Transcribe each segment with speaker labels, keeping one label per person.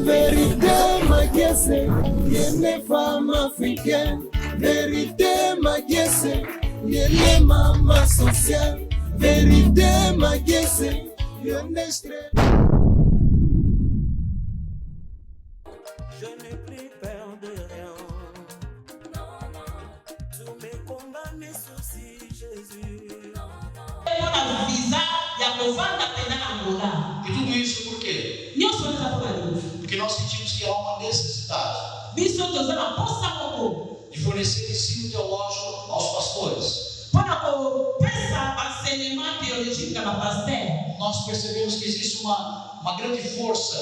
Speaker 1: Vérité Magiesse, yene femme africaine. Vérité Magiesse, yene maman sociale. Vérité Magiesse, yene stress.
Speaker 2: Je n'ai plus peur de rien. Tous mes combats, mes soucis, Jésus.
Speaker 3: Uma visa ya kovanda pena Angola.
Speaker 4: E tudo isso por quê?
Speaker 3: Nyoso nza kwa
Speaker 4: Porque nós sentimos que há uma necessidade
Speaker 3: biso tozana posa moko.
Speaker 4: de fornecer ensino teológico aos pastores.
Speaker 3: Pona ko pesa enseignement théologique da pasteur.
Speaker 4: Nós percebemos que existe uma grande força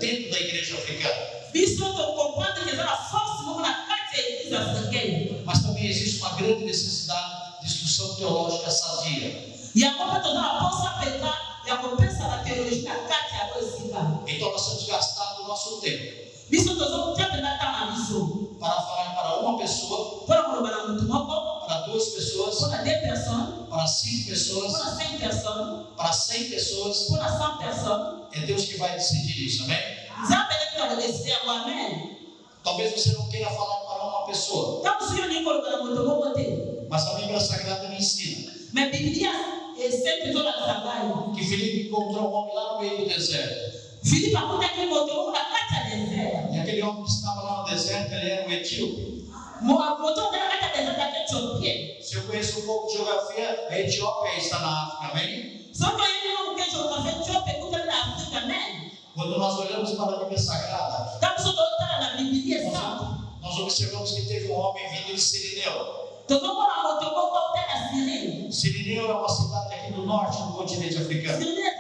Speaker 4: dentro da igreja africana.
Speaker 3: Biso to comprendre que a force moko na kati ya igreja africaine.
Speaker 4: Mas também existe uma grande necessidade de instrução teológica sadia.
Speaker 3: Ya kopa tozana posa peka ya kopesa na teologia na kati ya kozinga.
Speaker 4: Então nós temos gastado o nosso tempo
Speaker 3: Biso tozo tete na tama biso.
Speaker 4: para falar para uma pessoa,
Speaker 3: Pona ko bana mutu moko.
Speaker 4: para duas pessoas,
Speaker 3: Pona 2 personnes.
Speaker 4: para 5 pessoas,
Speaker 3: Pona 5 personnes.
Speaker 4: para 100 pessoas.
Speaker 3: Pona 100 personnes.
Speaker 4: É Deus que vai decidir isso, amém?
Speaker 3: Nzambe ndiye anadecidia kwa amen.
Speaker 4: Talvez você não queira falar para uma pessoa,
Speaker 3: Tanto sio niko na mutu moko te.
Speaker 4: mas a Bíblia Sagrada me ensina
Speaker 3: Mas Biblia é sempre toda trabalho.
Speaker 4: que Filipe encontrou um homem lá no meio do deserto.
Speaker 3: Filipe akuta que moto na kata deserto.
Speaker 4: E aquele homem que estava lá no deserto, ele era um etíope.
Speaker 3: Moto na kata deserto da Etiópia.
Speaker 4: Se eu conheço um pouco de geografia, a Etiópia está na África, amém?
Speaker 3: Só que ele não quer jogar Etiópia, kuta na África, né?
Speaker 4: Quando nós olhamos para a Bíblia Sagrada,
Speaker 3: Tanto só toda na Biblia só.
Speaker 4: nós observamos que teve um homem vindo de Sirineu.
Speaker 3: Todo mundo na moto moko na Sirineu.
Speaker 4: Sirineu é uma cidade aqui do norte do continente africano.
Speaker 3: Sirineu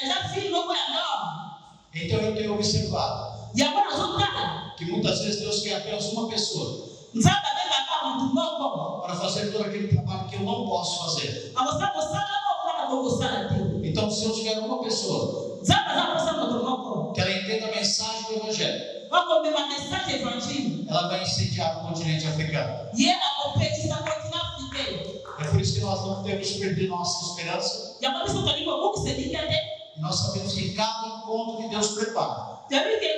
Speaker 3: já filho moko ya não.
Speaker 4: Então eu tenho observado
Speaker 3: Ya bora zotana.
Speaker 4: que muitas vezes Deus quer apenas uma pessoa
Speaker 3: Nzamba beba kama mtu moko.
Speaker 4: para fazer todo aquele trabalho que eu não posso fazer.
Speaker 3: Amosa mosala moko na moko sana te.
Speaker 4: Então, se eu tiver uma pessoa
Speaker 3: Nzamba za mosala moto moko.
Speaker 4: que ela entenda a mensagem do Evangelho,
Speaker 3: Wako beba mensagem evangelho.
Speaker 4: ela vai incendiar o continente africano.
Speaker 3: Ye akopelisa continent africain.
Speaker 4: É por isso que nós não devemos perder nossa esperança.
Speaker 3: Ya mabisa toliko boku sedika te.
Speaker 4: E nós sabemos que cada encontro que Deus prepara,
Speaker 3: Tabi ke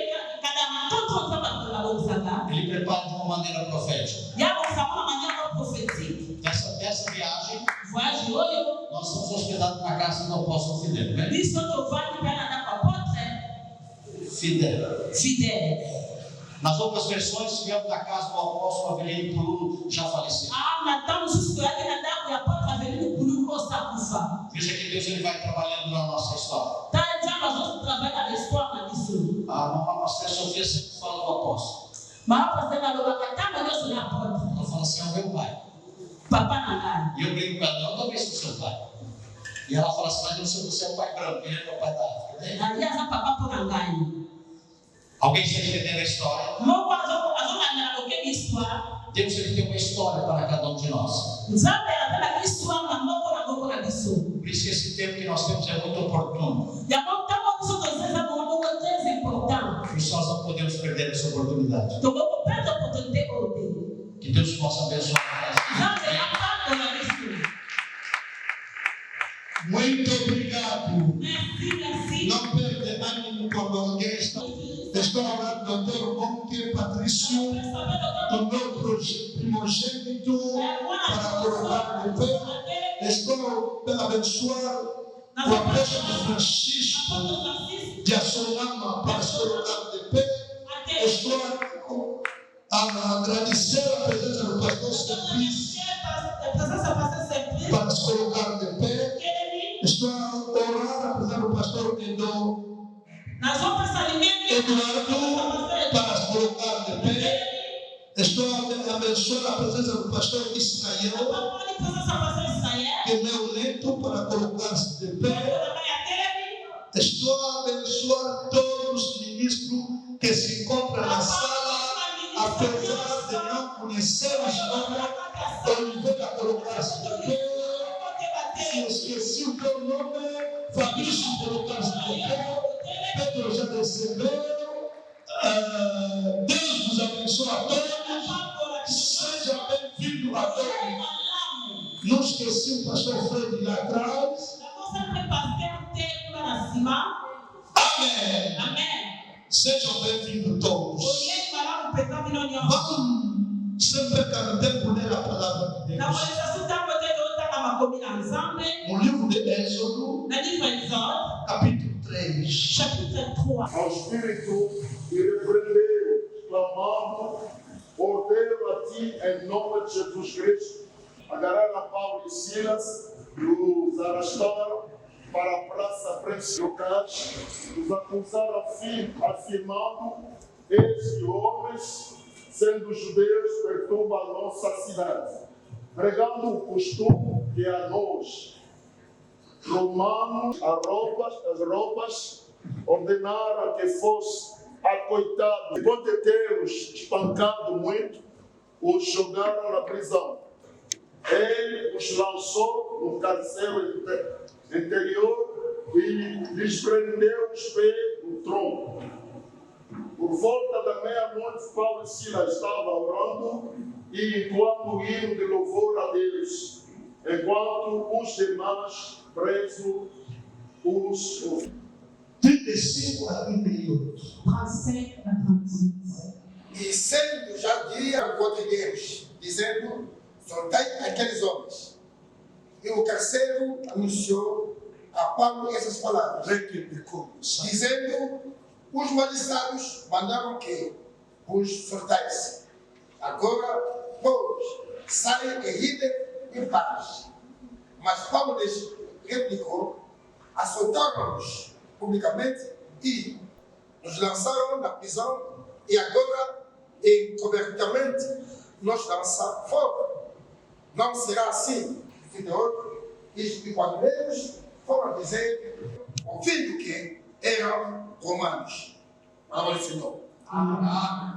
Speaker 3: kada mtoto nzamba kwa bokusaka.
Speaker 4: Ele prepara de uma maneira profética.
Speaker 3: Ya bokusaka manyako prophétique.
Speaker 4: Dessa viagem,
Speaker 3: Voyage oyo.
Speaker 4: nós estamos hospedados na casa do apóstolo Fidel, né?
Speaker 3: Biso to vani kana na kwa potre.
Speaker 4: Fidel.
Speaker 3: Fidèle.
Speaker 4: Nas outras versões, tivemos na casa do apóstolo Avelino Pulu, já falecido.
Speaker 3: Na tamu susu yake na damu ya potre Avelino Pulu kosa kufa.
Speaker 4: Veja que Deus ele vai trabalhando na nossa história.
Speaker 3: Ta jamba zote trabalha na histoire na biso.
Speaker 4: A mamãe pastora Sofia sempre fala do apóstolo.
Speaker 3: Mas pastor lo bakatama nyoso na potre.
Speaker 4: Ela fala assim, é o meu pai.
Speaker 3: Papa na ngai.
Speaker 4: E eu brinco com ela, não, talvez sou seu pai. E ela fala assim, mas eu sou do seu pai branco, ele é meu pai da África. Né?
Speaker 3: Aliás, a papa por na ngai.
Speaker 4: Alguém está entendendo a história?
Speaker 3: Moko azona na kokemi histoire.
Speaker 4: Deus ele tem uma história para cada um de nós.
Speaker 3: Nzambe anataka histoire na moko na biso.
Speaker 4: Por isso que esse tempo que nós temos é muito oportuno.
Speaker 3: Ya motamo biso tozeza moko très important.
Speaker 4: Por isso nós não podemos perder essa oportunidade.
Speaker 3: To moko perdre opportunité ote.
Speaker 4: Que Deus possa abençoar nós.
Speaker 3: Nzambe apako na biso.
Speaker 1: Muito obrigado.
Speaker 3: Merci, merci.
Speaker 1: Não perde ânimo quando alguém está. Estou a orar do Dr. Bonke Patrício, do meu primogênito, para colocar de pé. Estou a abençoar o apóstolo Francisco de Açolama para se colocar de pé. Estou a agradecer a presença do pastor Simplício para se colocar de pé. Estou a orar a presença do pastor Eduardo para se colocar de pé. Estou a abençoar a presença do pastor Israel, que é meu neto, para colocar-se de pé. Estou a abençoar todos os ministros que se encontram na sala, apesar de não conhecer os nomes, Oliveira a colocar-se de pé. Se esqueci o teu nome, Fabrício colocar-se de pé. Pedro já recebeu. Deus vos abençoe a todos. Seja bem-vindo a todos. Não esqueci o pastor Fred lá atrás. Amém. Sejam bem-vindos todos.
Speaker 3: Oyeni malamu mpenza bino nyonso.
Speaker 1: Vamos sempre cantar por ler a palavra de
Speaker 3: Na
Speaker 1: Deus.
Speaker 3: kolesa sutango te totanga makomi na Nzambe.
Speaker 1: No livro de Êxodo,
Speaker 3: Na livre Exode,
Speaker 1: capítulo 3.
Speaker 3: chapitre 3.
Speaker 5: Ao Espírito e repreendeu, clamando, ordeno a ti em nome de Jesus Cristo. Agarraram Paulo e Silas, os arrastaram para a praça principal, os acusaram afirmando: estes homens, sendo judeus, perturbam a nossa cidade, pregando o costume que a nós, romanos, as roupas, ordenaram que fosse acoitado. Depois de ter-os espancado muito, os jogaram na prisão. Ele os lançou no carcere interior e lhes prendeu os pés no tronco. Por volta da meia-noite, Paulo e Silas estavam orando e enquanto o hino de louvor a Deus, enquanto os demais presos os ouviam.
Speaker 1: 35 a 38.
Speaker 3: 35 a 38.
Speaker 6: E sendo já dia contra Deus, dizendo: soltai aqueles homens. E o carcereiro anunciou a Paulo essas palavras, dizendo: os magistrados mandaram que os soltasse. Agora, pois, saem e idem em paz. Mas Paulo lhes replicou: açoitaram-nos publicamente e nos lançaram na prisão, e agora, encobertamente, nos lançam fora. Não será assim. E quando eles foram dizer, ouvindo que eram romanos. Palavra do Senhor.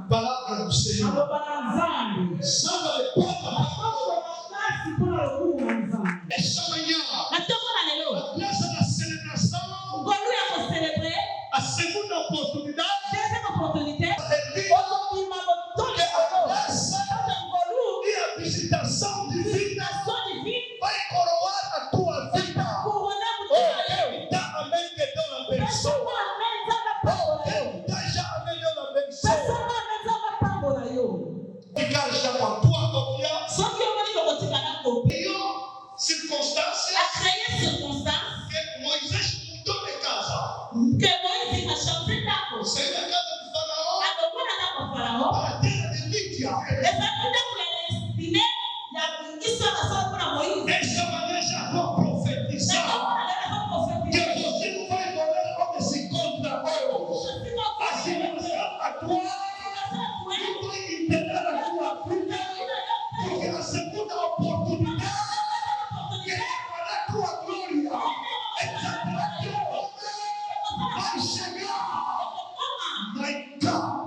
Speaker 1: Palavra do Senhor.
Speaker 3: Aloba na Nzambe.
Speaker 1: Salva de palmas.
Speaker 3: Nasi mpona lokumu na Nzambe.
Speaker 1: Esta manhã,
Speaker 3: Na toko na lelo.
Speaker 1: a graça da celebração,
Speaker 3: Ngolu ya kocelebre.
Speaker 1: a segunda oportunidade,
Speaker 3: Deuxième opportunité.
Speaker 1: é
Speaker 3: Okokima botoli
Speaker 1: que a
Speaker 3: soko.
Speaker 1: graça
Speaker 3: Oto ngolu.
Speaker 1: e a visitação divina
Speaker 3: Visitation divine.
Speaker 1: vai coroar a tua vida.
Speaker 3: Couronne mutema yo.
Speaker 1: Quem dá amém, que Deus
Speaker 3: Personne
Speaker 1: abençoe.
Speaker 3: amen Nzambe apambola yo.
Speaker 1: Quem dá já amém, Deus abençoe.
Speaker 3: Personne amen Nzambe apambola yo.
Speaker 1: Ficar já com a tua confiança.
Speaker 3: Soki omoni kokotikana kopi.
Speaker 1: Pior circunstância
Speaker 3: A créer circonstance
Speaker 1: que Moisés mudou de casa.
Speaker 3: que Moïse a changé d'ako.
Speaker 1: Saiu da casa de Faraó
Speaker 3: Adokona na kwa Farao.
Speaker 1: para a terra de Lídia.
Speaker 3: Ezali ndako ya destine ya Iso anasema kuna Moïse.
Speaker 1: Desta maneira já vou profetizar
Speaker 3: Nakamona leo kwa
Speaker 1: que
Speaker 3: profeti.
Speaker 1: você não vai morrer onde se encontra hoje. Assim você atuar e vai entender a tua vida, porque a segunda oportunidade que é para a tua glória é que vai chegar. My God.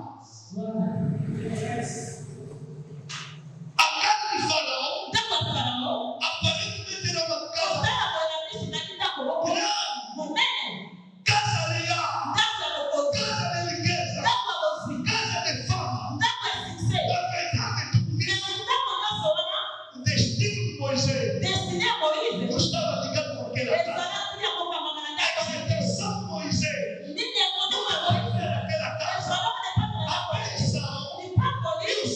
Speaker 1: A casa de Faraó aparentemente era uma casa grande, casa real, casa de riqueza, casa de fama. Na verdade, tudo isso, o destino de Moisés não estava ligado com aquela casa. A intenção de Moisés era aquela casa. A bênção e o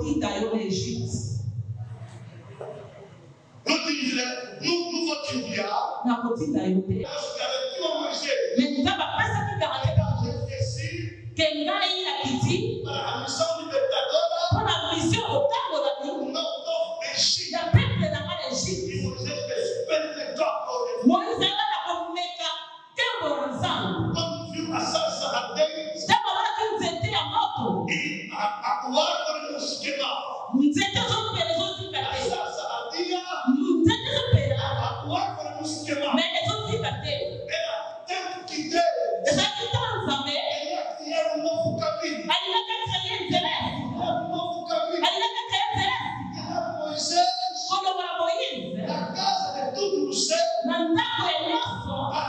Speaker 3: nakotinda yo na Egypte.
Speaker 1: Nous votions bien.
Speaker 3: Nakotinda yo te. Mais nzambe apesaki garantie ke ngai nakiti mpona mission kotambola ya peuple na nga na Egypte. Moïse anga na komeka nkembo na Nzambe. Ntango amonaki nzete ya moto, nzete ezopela ezozika te. Nzete ezopela me ezozika te. Ezalaki ntango Nzambe alingaki akreye nzelesi. Alingaki akreye nzelesi kolongola Moïse na ndako ya nyonso, na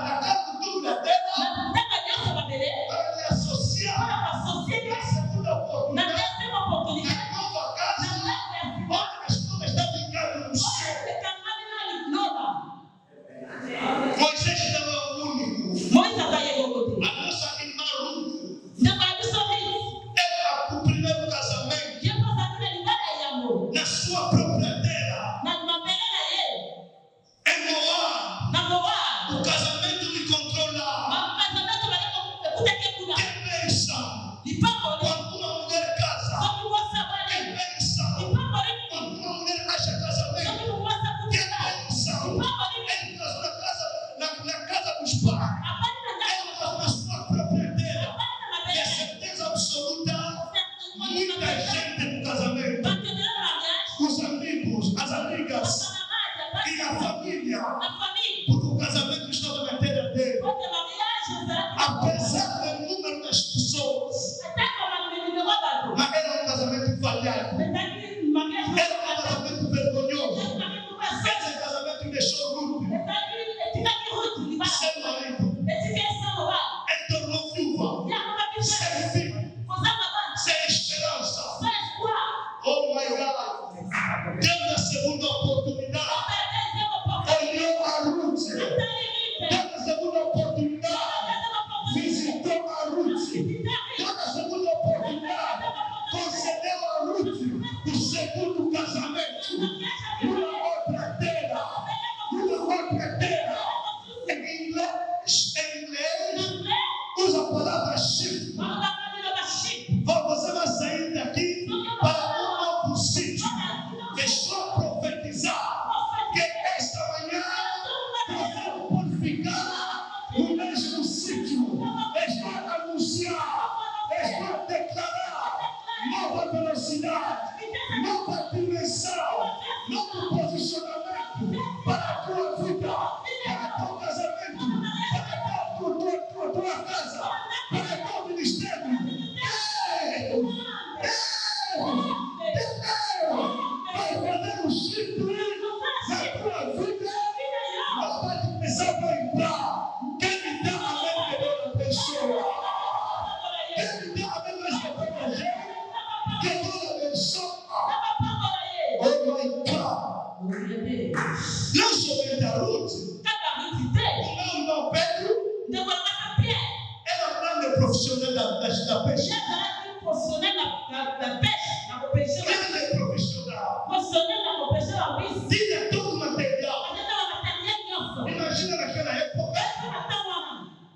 Speaker 3: ndako ya nyonso babele mpona basosie nyonso na deuxième opportunité na ndako ya ekangami na linola. Moïse akaye yoko te. Ndeko ya biso Rut ye kozalaki na libala ya yango na mabele na ye na Moab. Bakazameto balekutaki kuna lipamboli soki mwasi abali lipamboli soki mwasi akutela lipamboli abali na ndako abali na mabele bakendela na mariage
Speaker 1: Os amigos, as amigas
Speaker 3: basamamaji
Speaker 1: e a
Speaker 3: abali
Speaker 1: família,
Speaker 3: na famille
Speaker 1: porque o casamento estava na terra dele.
Speaker 3: kote mariage ezalaki
Speaker 1: Apesar do número das pessoas,
Speaker 3: atako bamemime wa bato
Speaker 1: mas era um casamento falhado,
Speaker 3: ezalaki mariage
Speaker 1: era um casamento vergonhoso.
Speaker 3: ezalaki
Speaker 1: Esse casamento deixou Ruth
Speaker 3: etikaki Rut libala
Speaker 1: sem marido,
Speaker 3: etiki esango
Speaker 1: ele tornou viúva,
Speaker 3: yakomaki
Speaker 1: sem filho,
Speaker 3: kozanga bana
Speaker 1: sem esperança.
Speaker 3: sans espoir.
Speaker 1: Oh my God! Deus na segunda oportunidade olhou a Ruth. Deus na segunda oportunidade visitou a Ruth. Deus na segunda oportunidade concedeu a Ruth o segundo casamento. Uma outra terra. Em inglês, usa a palavra ship. Você vai sair daqui para um novo sítio. Estou a profetizar que esta manhã você não pode ficar no mesmo sítio. Estou a anunciar, estou a declarar nova velocidade, nova dimensão, novo posicionamento para a tua vida, para o teu casamento, para a tua casa, para o teu ministério. Vai fazer um chifre na tua vida. Não vai começar a entrar. Quem me dá a mão melhor a pessoa? Quem me dá a mão mais propaganda? Que toda pessoa. Oh my God. Não somente a Ruth. O meu irmão Pedro era um grande profissional da peixe. Grande profissional. Tinha todo o material. Imagina naquela época.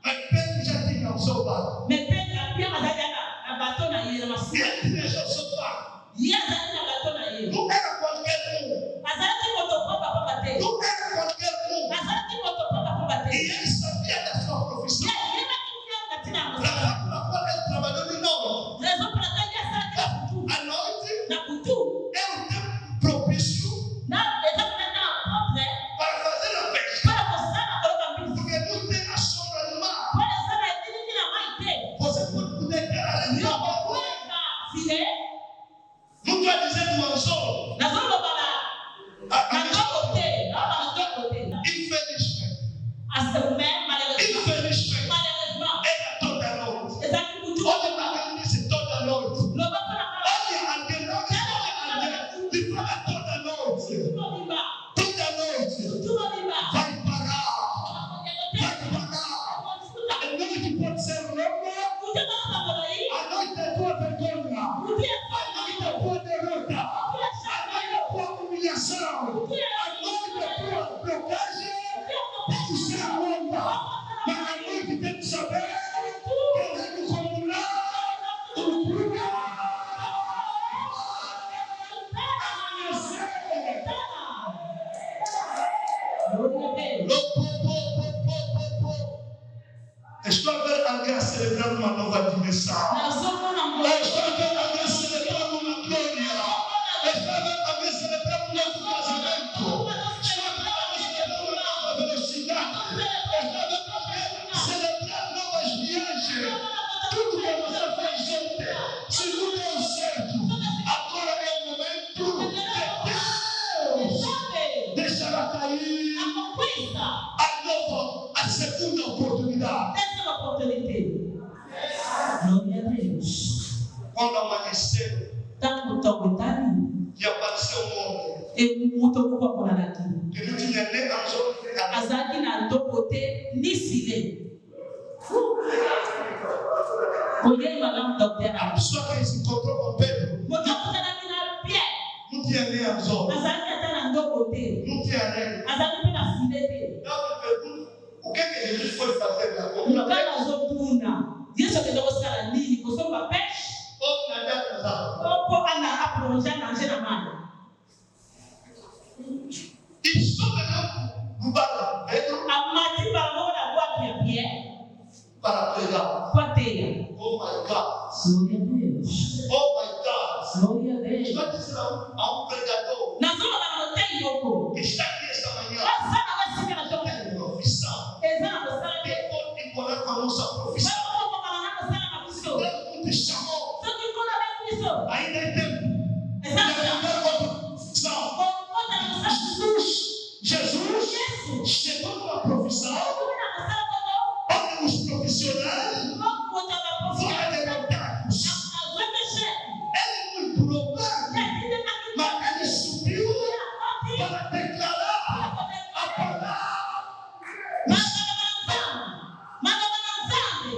Speaker 1: Mas Pedro já tinha o seu barco. Ele tinha já o seu barco. Não era qualquer um. Não era qualquer um. celebrando uma nova dimensão. Estava também celebrando uma glória. Estava também celebrando um novo casamento. Estava também celebrando uma nova velocidade. Estava também celebrando novas viagens. Tudo que você fez ontem, se não deu certo, agora é o momento que Deus deixará cair a segunda oportunidade. Quando amanheceu, e apareceu um homem que não tinha nem a pessoa que se encontrou com Pedro não tinha nem as olhos, não tinha nem. Eu me pergunto, o que Jesus foi fazer lá? Ou nadar nas águas? E soberano para Pedro para pregar. Oh my God. Oh my God. Estou dizendo a um pregador que está aqui esta manhã. Tem profissão. Tem pode encontrar com a nossa profissão. Deus não te chamou. Ainda é tempo. Jesus chegou numa profissão onde os profissionais foram derrotados. Ele não empurrou, mas ele subiu para declarar a palavra.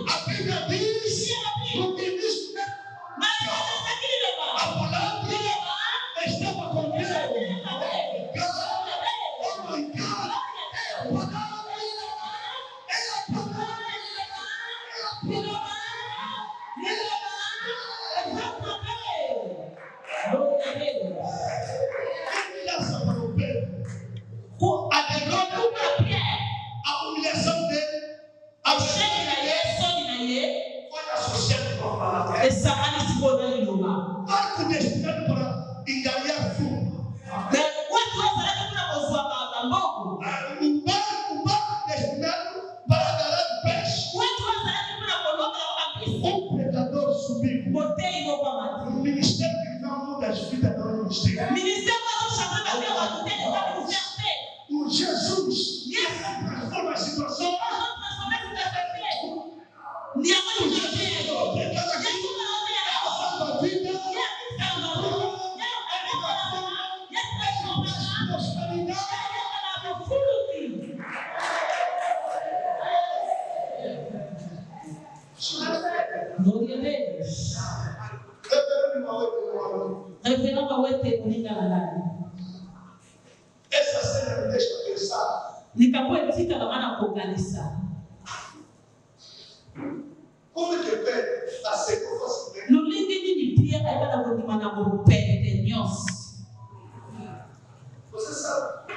Speaker 1: A Bíblia diz no início a palavra estava com Deus. A humilhação dele, a foi associada com a palavra. Marco destinado para enganar fumo. O barco destinado para agarrar peixe. Um pregador subiu. O ministério que não muda as vidas não é um ministério. O Jesus transforma a situação.
Speaker 3: Glória a Deus.
Speaker 1: Essa cena me deixa pensar. Como é que Pedro aceitou facilmente? Você sabe,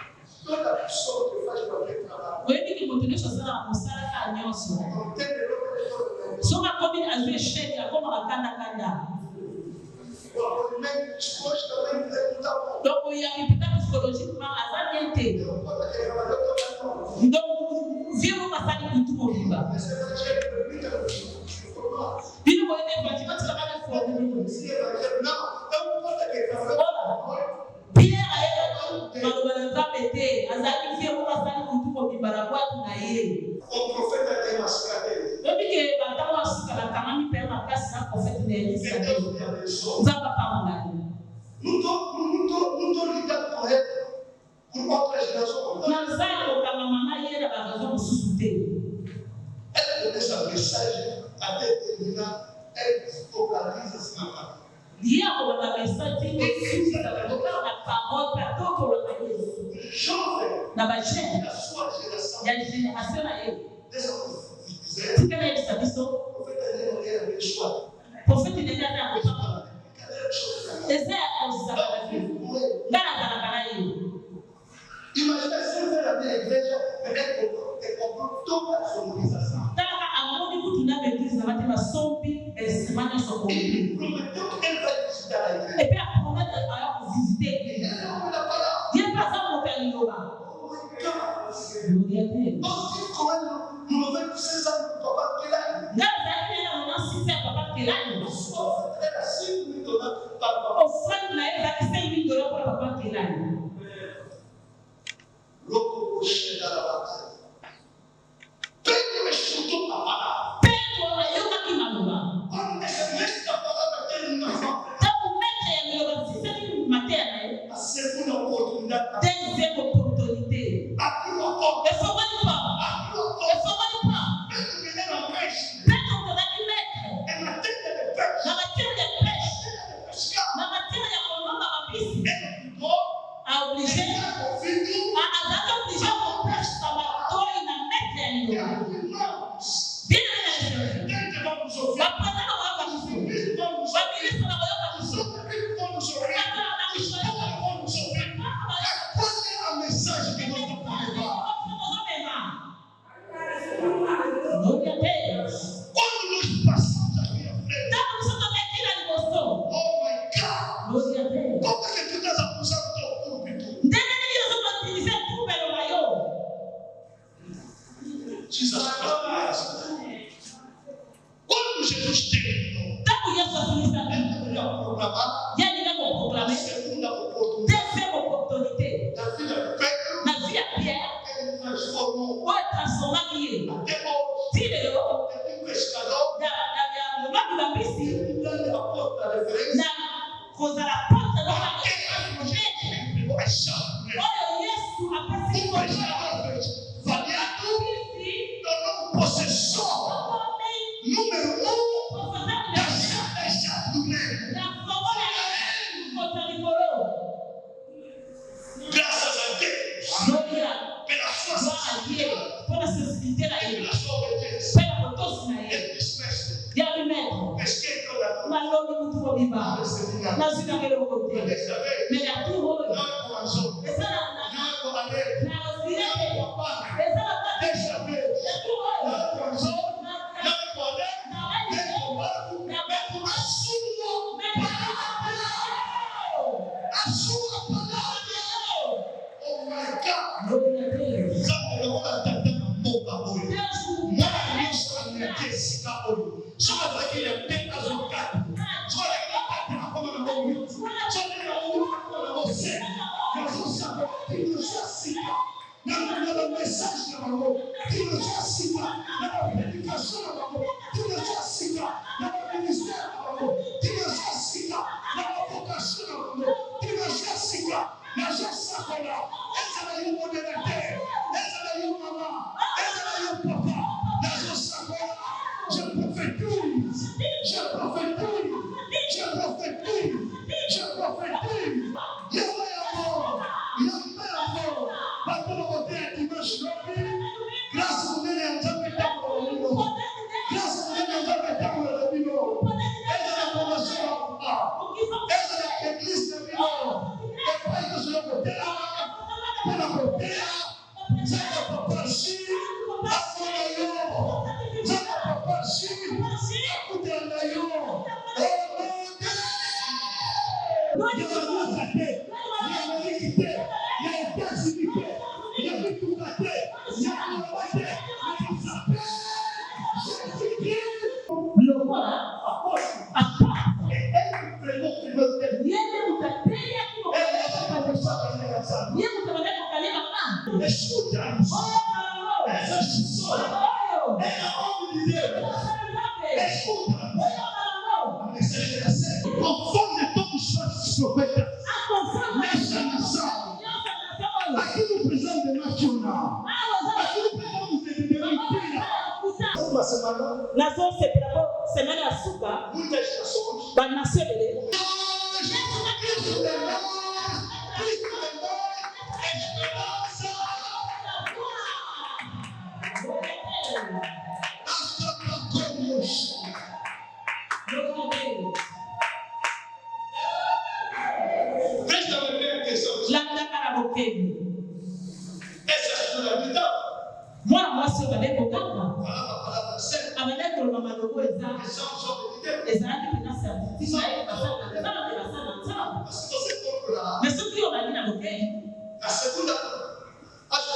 Speaker 1: toda pessoa que faz qualquer trabalho não tem o acolhimento disposto também não está bom. Não pode aquele trabalhador também não. Esse evangelho permite a esse evangelho não pode aquele trabalhador. O profeta tem uma cicatriz. Que Deus me abençoe. Não estou ligado com ele por outras razões. Ela com essa mensagem até terminar, ele focaliza-se na palavra. Jovem da sua geração. Deixa eu dizer. O profeta não era abençoado. Imagina se eu ver a minha igreja, eu comprou toda a organização.
Speaker 5: passer.
Speaker 3: Gloria a Deus.
Speaker 5: Donc, tu connais le 96 ans de papa qui l'a.
Speaker 3: Ndazali na mama sisi ya papa Kelani.
Speaker 5: Soit elle a 5 000 dollars par papa.
Speaker 3: Offrande na ye ezalaki $5,000 pour papa Kelani.
Speaker 5: L'autre projet est dans la bataille. Pedro est surtout papa.
Speaker 3: Pedro ayokaki maloba.
Speaker 5: Comme elle est même papa de tel enfant.
Speaker 3: Ntango maître ya liloba sisaki mateya na ye.
Speaker 5: À ce qu'on a opportunité.
Speaker 3: Deuxième opportunité.
Speaker 5: À plus longtemps.
Speaker 3: Efongoli pa.
Speaker 5: À plus longtemps.
Speaker 3: Efongoli pa.
Speaker 5: Pedro venait en pêche.
Speaker 3: Pedro ozalaki maître.
Speaker 5: Elle m'a dit de pêche.
Speaker 3: Na matière ya pêche. Na matière ya kolomba mabisi. A obligé. Azalaki obligé kopesa batoi na maître ya liloba. Bien na bapana bayoka misu. Baministre bayoka misu. Gloria a Deus. Tanto que você também tira de você. Gloria a Deus. Ndenge nini ozokoutilize tumbelo na yo. Tanto Yesu asilisa yalinga koproklame deuxième opportunité na vie ya Pierre oyo transformaki ye ti lelo ya lomaki bambisi na kozala porte oyo Yesu apesi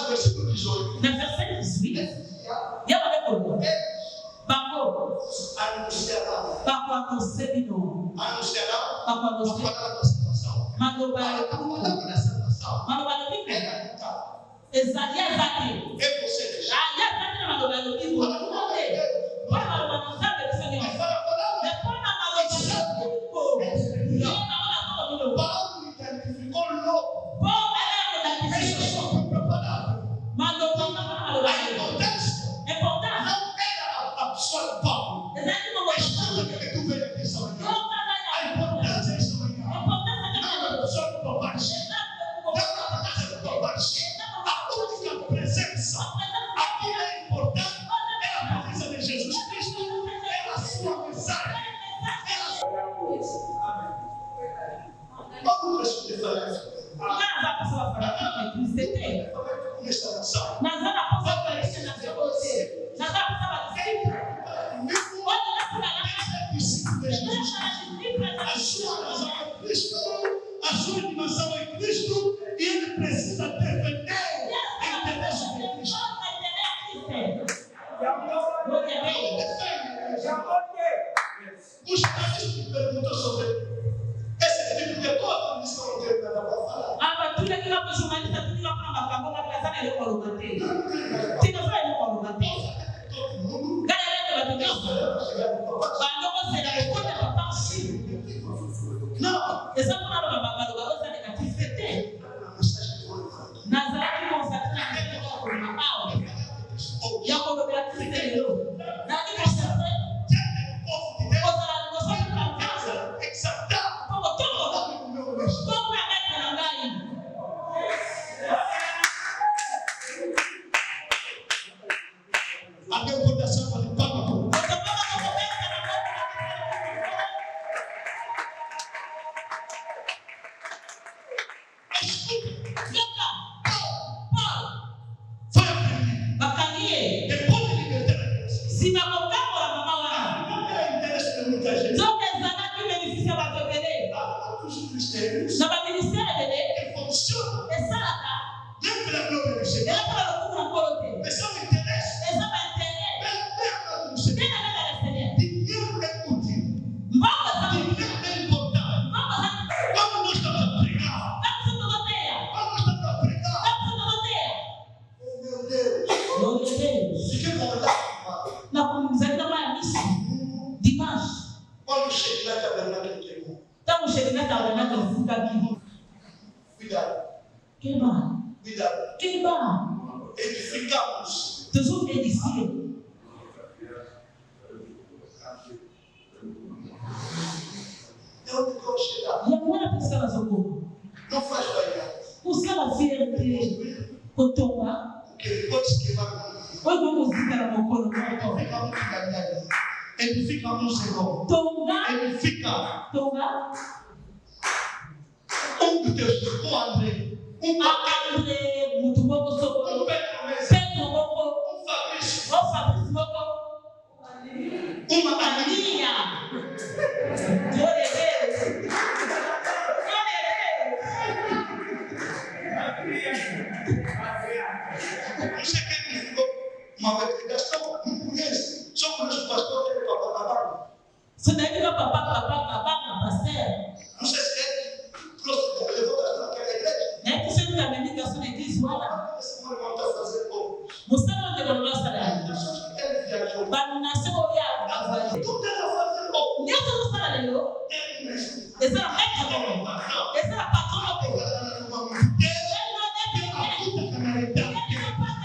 Speaker 5: versículo
Speaker 1: 18.
Speaker 3: Na verset 18, yaba bekolo. Bako,
Speaker 1: Anunciará.
Speaker 3: bako anonse bino.
Speaker 1: Anunciará.
Speaker 3: Bako
Speaker 1: A
Speaker 3: anonse.
Speaker 1: palavra da salvação.
Speaker 3: Maloba
Speaker 1: A
Speaker 3: yo.
Speaker 1: palavra da salvação.
Speaker 3: Maloba yo biko.
Speaker 1: É capital.
Speaker 3: Ezali ezali.
Speaker 1: É você que já.
Speaker 3: Ah, ezali na maloba yo biko. Nde. Bora maloba na nzambe bisenyo.
Speaker 1: Fala a palavra.
Speaker 3: Depois na maloba yo biko. Yo na maloba yo biko.
Speaker 1: Paulo identificou logo.
Speaker 3: Bom, ela é da
Speaker 1: Essa é a
Speaker 3: pessoa.
Speaker 1: sua própria palavra.
Speaker 3: Maloba na maloba
Speaker 1: A
Speaker 3: yo.
Speaker 1: importância
Speaker 3: É importante.
Speaker 1: não era a pessoa de Paulo.
Speaker 3: Ezali na maloba
Speaker 1: Escuta
Speaker 3: yo.
Speaker 1: o que tu veio aqui essa manhã.
Speaker 3: Não tá
Speaker 1: A
Speaker 3: lá.
Speaker 1: importância é essa manhã.
Speaker 3: É importante
Speaker 1: Não
Speaker 3: que
Speaker 1: é a pessoa do papai. Não é a casa do papai. A única presença aqui é importante. É a presença de Jesus Cristo. É a sua mensagem. É a sua. Vamos responder isso.
Speaker 3: Nada passava para mim, você
Speaker 1: Nesta nação.
Speaker 3: Nazana passava para isso na sua você. Nazana passava sempre. Olha lá para lá.
Speaker 1: É discípulo de Jesus. A sua razão é Cristo. A sua animação é Cristo. E ele precisa defender a interesse de Cristo. Não defende. Os pais me perguntam sobre esse tipo de coisa. Eles não têm nada para falar.
Speaker 3: Ah, mas tu é que vai para o jornalista, tu vai para uma cama, vai para ele com o bater. Tira para ele com o bater.
Speaker 1: Todo mundo.
Speaker 3: Galera que vai ter
Speaker 1: Eu
Speaker 3: isso.
Speaker 1: chegar no papai.
Speaker 3: Mas não você não conta para papai.
Speaker 1: Não.
Speaker 3: Essa palavra vai para o você negativo tem.
Speaker 1: A mensagem foi levada.
Speaker 3: Nazara que constata na frente do corpo, na aula. E a cobra vai ter que na que constata.
Speaker 1: O povo de Deus
Speaker 3: Ozara não sabe para casa.
Speaker 1: exaltar
Speaker 3: Como todo.
Speaker 1: o meu mestre.
Speaker 3: Como é que não vai?
Speaker 1: A minha recordação foi de Paulo.
Speaker 3: Você fala como é que
Speaker 1: Escuta,
Speaker 3: Paulo,
Speaker 1: foi aprendido.
Speaker 3: bakangie.
Speaker 1: Depois de libertar a criança.
Speaker 3: Sina kokako la mama wana.
Speaker 1: Não é interesse de muita gente.
Speaker 3: Zote ezalaki beneficia bato ebele.
Speaker 1: Há muitos cristãos
Speaker 3: Na baministère ebele,
Speaker 1: que funcionam
Speaker 3: esalaka,
Speaker 1: dentro da glória do Senhor.
Speaker 3: elaka lokumu na nkolo te.
Speaker 1: Mas são interesses.
Speaker 3: Eza baintere,
Speaker 1: Bem do Senhor.
Speaker 3: tena bena na Seigneur.
Speaker 1: Dinheiro é útil.
Speaker 3: Mbongo eza utile.
Speaker 1: Dinheiro é importante.
Speaker 3: Mbongo eza
Speaker 1: Quando nós estamos a pregar.
Speaker 3: kakusu tokoteya.
Speaker 1: Quando nós estamos a pregar.
Speaker 3: Kakusu tokoteya.
Speaker 1: Oh meu Deus.
Speaker 3: Glória a Deus.
Speaker 1: Fiquei com olhar.
Speaker 3: Na comunidade da mãe missa. Dimanche.
Speaker 1: Quando cheguei lá, tabernáculo queimou.
Speaker 3: Tangu sheria tabernacle kufuka kivu.
Speaker 1: Cuidado.
Speaker 3: Keba.
Speaker 1: Cuidado.
Speaker 3: Keba.
Speaker 1: Edificamos.
Speaker 3: Toujours édifié.
Speaker 1: É onde eu quero chegar.
Speaker 3: E agora precisa na socorro.
Speaker 1: Não faz vaidade.
Speaker 3: Kusala vérité. Kotonga.
Speaker 1: Porque depois que vai comigo.
Speaker 3: Oyo kozika na mokolo moko.
Speaker 1: Edifica muito caminhada. Edifica muito Senhor.
Speaker 3: Tonga.
Speaker 1: Edifica
Speaker 3: Tonga.
Speaker 1: dos teus filhos. Um André. Um Paquete.
Speaker 3: Andre mutu moko
Speaker 1: Um
Speaker 3: soko.
Speaker 1: Pedro Mesa.
Speaker 3: Pedro moko.
Speaker 1: Um Fabrício.
Speaker 3: O Fabrice moko.
Speaker 1: Uma Aninha.
Speaker 3: Aninha. Glória a Deus. Glória a Deus.
Speaker 1: Não sei quem edificou. Uma edificação. Não conhece. Só conhece o pastor que é papagaio.
Speaker 3: Isso daí fica papá, pastor.
Speaker 1: Não sei se ele trouxe, levou naquela igreja.
Speaker 3: Né? Que você nunca me diga sobre isso, olha.
Speaker 1: Agora esse irmão está fazendo pouco.
Speaker 3: Você não tem como nós falar.
Speaker 1: Pessoas que querem viajar.
Speaker 3: Mas nasceu o dia a fazer.
Speaker 1: Tu está fazendo pouco.
Speaker 3: Nem eu não falo ali, ó.
Speaker 1: É mesmo.
Speaker 3: Esse era médico.
Speaker 1: Não.
Speaker 3: Esse era patrão. Ele não é médico. Ele não pode entrar. Ele paga.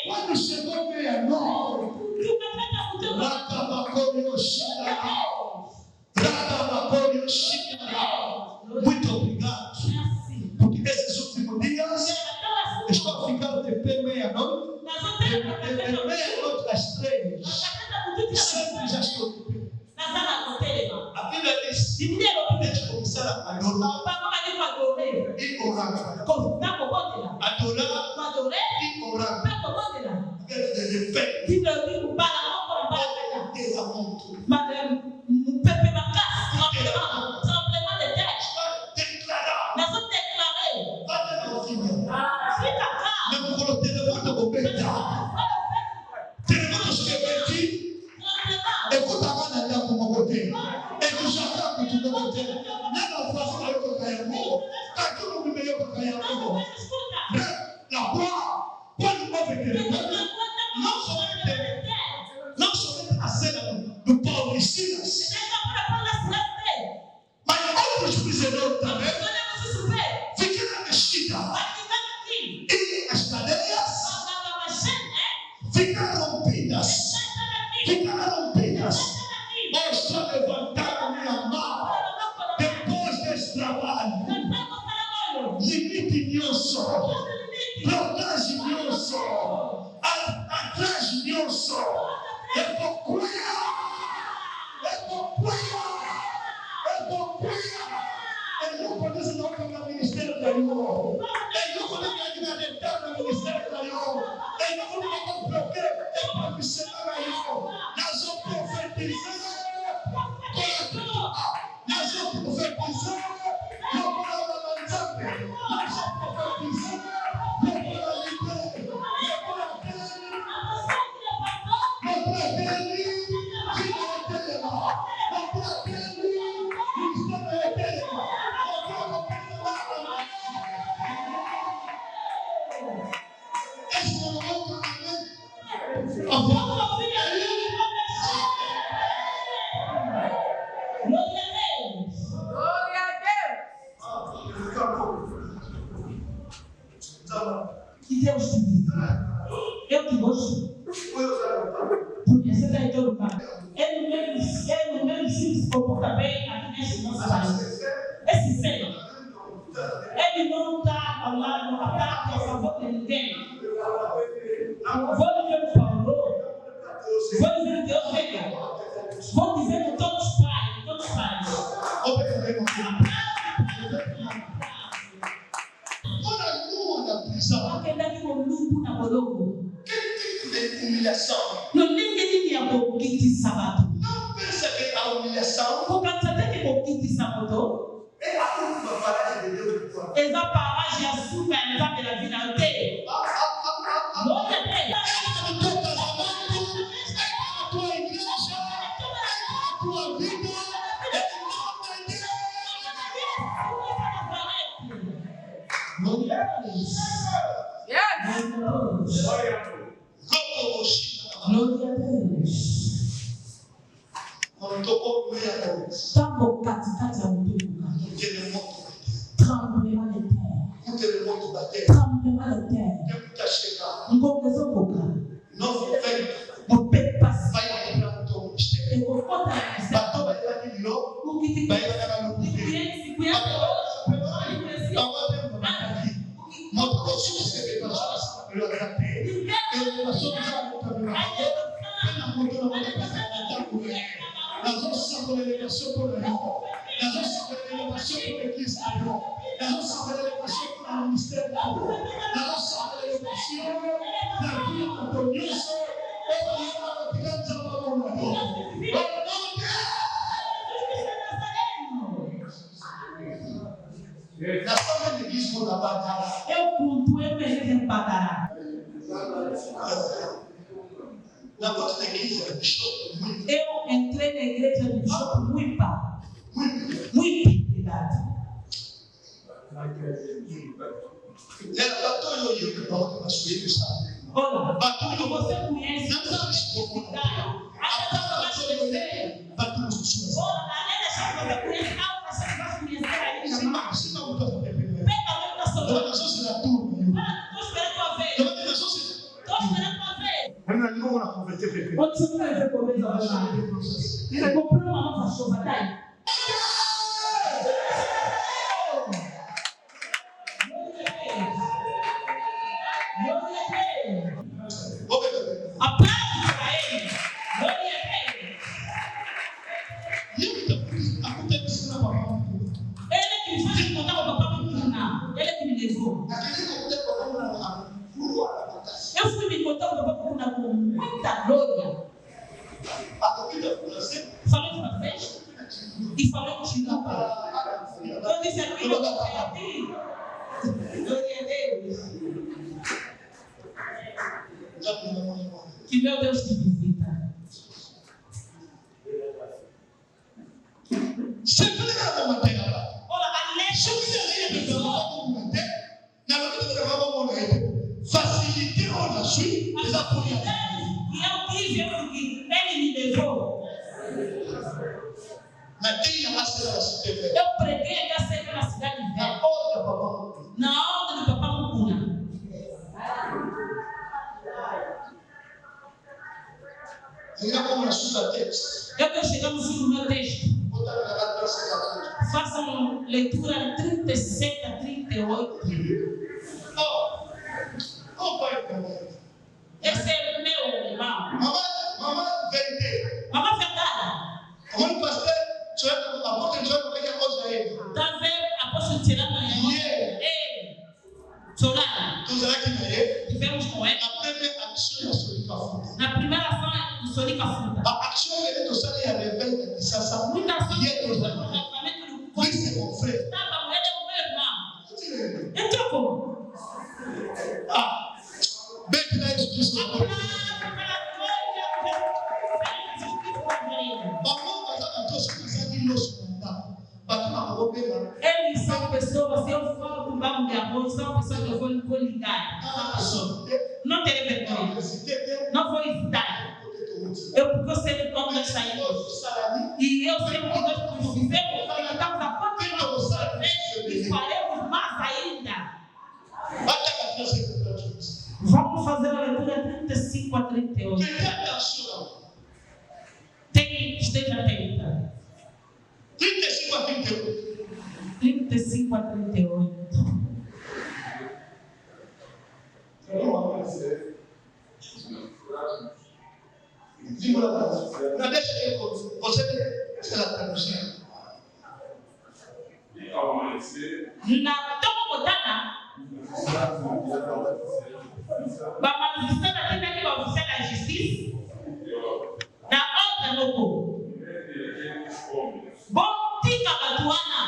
Speaker 1: Quando chegou meia-noite, muito obrigado, porque esses últimos dias estou ficando de pé meia-noite, de meia-noite às 3, sempre já estou de pé. A Bíblia diz, deixa eu começar a melhorar. oranga.
Speaker 3: Quand n'a pas là.
Speaker 1: Adola,
Speaker 3: M'adorer.
Speaker 1: dit oranga.
Speaker 3: Pas comment là.
Speaker 1: Regarde les faits.
Speaker 3: Qui le dit ou pas là, on va là.
Speaker 1: Et la montre.
Speaker 3: Madame, peuple ma casse, tremblement de terre.
Speaker 1: Déclara.
Speaker 3: Nous sommes déclarés.
Speaker 1: Pas de l'enfant.
Speaker 3: Si ta femme.
Speaker 1: Même pour le téléphone de vos bêtes. Téléphone de ce que vous dites. Écoute avant d'aller à mon côté. Et que chacun peut tout le côté. Même en face, avec le caillou. Quand tout le monde est au caillou. La voix. Pas le mauvais téléphone. Non seulement assez de pauvres ici. Mais autre chose est là. Fiquei na mexida. E as cadeias ficaram rompidas. Ficaram rompidas. Ou só levantaram minha mão depois desse trabalho. Limite nhoso. Blocagem nhoso. Atrás nhoso. Evocuia. Ele não conhece não que o ministério da Iô. Ele não conhece a identidade do ministério da Iô. Ele não conhece o bloqueio. É para missionar a Iô. Nós vamos profetizar. Nós vamos profetizar. Não para a manzana. Nós vamos profetizar. Não para a liberdade. Não para a terra. Não para a terra.
Speaker 3: Que Deus te diz. Eu te gosto. Porque você está em todo lugar. Ele no mesmo se comporta bem aqui nesse nosso país. Esse ser. Ele não está ao lado, ataque a favor de ninguém. Vou dizer o Paulo. Vou dizer que eu venho. Vou dizer que todos pais. Todos pais. Aquele com lupo na bolongo.
Speaker 1: Que tipo de humilhação?
Speaker 3: Não ninguém tinha pouquinho sábado.
Speaker 1: Não pensa que a humilhação
Speaker 3: Por causa de pouquinho sábado.
Speaker 1: é a última paragem de Deus.
Speaker 3: Essa paragem assume a entrada da vida inteira. Não é bem.
Speaker 1: O teu casamento, a tua igreja, a tua vida,
Speaker 3: Glória a Deus.
Speaker 1: quando tocou no meio da luz,
Speaker 3: Tanto katikati ya mbingu.
Speaker 1: um terremoto,
Speaker 3: Tremblement de terre.
Speaker 1: terremoto bateu,
Speaker 3: Tremblement de terre.
Speaker 1: o tempo está chegando,
Speaker 3: Ngokezokoka.
Speaker 1: novo vento
Speaker 3: Mopepe pasi.
Speaker 1: vai quebrar o teu ministério.
Speaker 3: Ekokota na kisa.
Speaker 1: Bato vai dar de novo,
Speaker 3: Ukiti.
Speaker 1: vai dar na luz.
Speaker 3: Kuyenzi kuyenzi.
Speaker 1: Moto consigo escrever para as pessoas. Eu passou por já muito bem. Na moto não vai passar por ele. Nós vamos saber ele passou por ele. Nós vamos saber ele passou por ele Cristo. Nós vamos saber ele passou por o ministério. Nós vamos saber ele passou na vida do Deus. Ele vai tirar a mão. Nós estamos em risco da batalha.
Speaker 3: Eu culto, eu me pagará.
Speaker 1: Na outra igreja,
Speaker 3: Eu entrei na igreja do Bishop Muipa. Muipa, obrigado.
Speaker 1: Batalha eu que coloco nas coisas, sabe?
Speaker 3: Olha,
Speaker 1: Batalha
Speaker 3: você conhece
Speaker 1: não sabe se for
Speaker 3: Caio. A pessoa vai conhecer.
Speaker 1: batalha nos suas.
Speaker 3: Olha, além da chave, você conhece algo, você vai conhecer ainda.
Speaker 1: Se não botar para beber.
Speaker 3: Pega a mão da sua
Speaker 1: Eu não sou se da turma.
Speaker 3: Estou esperando a vez.
Speaker 1: Eu não sou se.
Speaker 3: Estou esperando a vez.
Speaker 1: Eu não vou na converter beber.
Speaker 3: Onde você vai ver como eles vão Você comprou uma nova chuva, tá aí? Aplausos para ele. Glória a Deus. Ele que me faz contar o papai no tribunal. Ele que me Falei de francês e falei com chinapa. Eu disse aqui, eu vou aqui. Glória a Deus. Que meu Deus te visita. Olha, a leche que eu tive, ele me levou. Eu preguei até sempre na cidade velha. Na onda do Papá Mucuna. Eu chegamos no meu texto. Façam leitura 37 a 38. Esse é o meu irmão. Mamãe verdade. Tá vendo? Apóstolo tirando a minha Solano. Tivemos com ele. Na primeira ação do Sonica Fruta. Muita ação do relacionamento do corpo. Estava ele é o meu irmão. Entrou como? Eles são pessoas, se eu falo com o barro de amor, são pessoas que eu vou ligar. Não terei vergonha. Não vou hesitar. Porque eu sei de como nós saímos. E eu sei que nós vivemos, que estamos a ponto de nós e faremos mais ainda. Vamos fazer a leitura 35 a 38. Esteja atenta.
Speaker 1: 35 a 38.
Speaker 3: 35 a 38.
Speaker 1: Não deixa que você está traduzindo.
Speaker 3: Na toma botana. Vamos estar aqui naquele oficial da justiça. Na outra no bom tica batuana.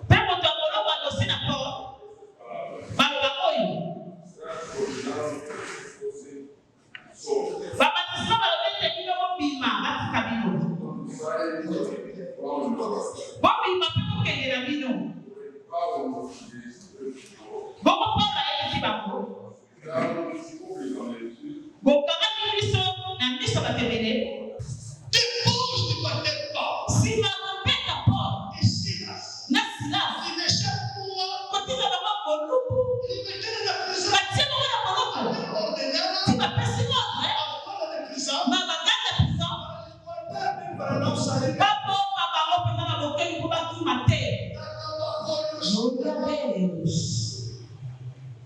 Speaker 3: Pego tua coloca a docina pó. Babacoio. Babatista balobete ni no bima batika bino. Bobima peko kende na bino. Bobo pora eti bako. Bokanga biso na biso batebele.
Speaker 1: Depois de bater pau,
Speaker 3: Se magompeta pó. Na sila.
Speaker 1: e deixar uma
Speaker 3: Kotika baba kolupu.
Speaker 1: e meter na prisão,
Speaker 3: Batia baba kolupu.
Speaker 1: ordenar
Speaker 3: Tika pesi outra,
Speaker 1: a fora da prisão,
Speaker 3: Babaganda prisão.
Speaker 1: guardar para não sair.
Speaker 3: Papo baba opa na boquinha com batu mate. Deus.